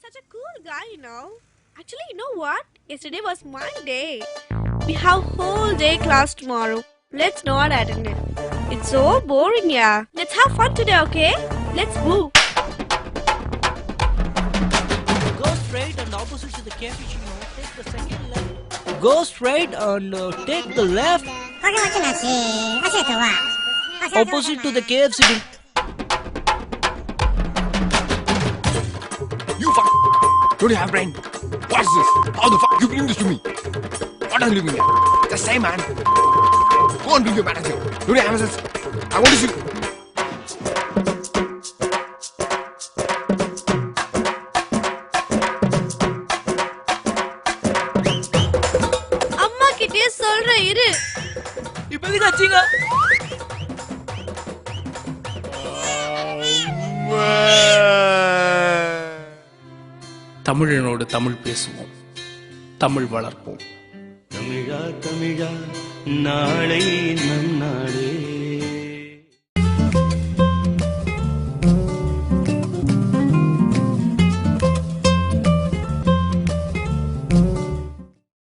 such a cool guy, you know. Actually, you know what? Yesterday was my day. We have whole day class tomorrow. Let's not attend it. It's so boring, yeah. Let's have fun today, okay? Let's move. Go straight and opposite to the cappuccino. Take the second left. Go straight and take the left. Opposite to the KFC. You fuck! Don't you have brain? What is this? How the fuck you bring this to me? What are you doing here? Just say, man. Go and bring your manager. Don't you have sense? I want to see. அம்மா கிட்டே சொல்றேன் இரு. இப்போ எதுக்காச்சுங்க? தமிழனோடு தமிழ் பேசுவோம், தமிழ் வளர்ப்போம். தமிழா தமிழா நாளை நம் நாடு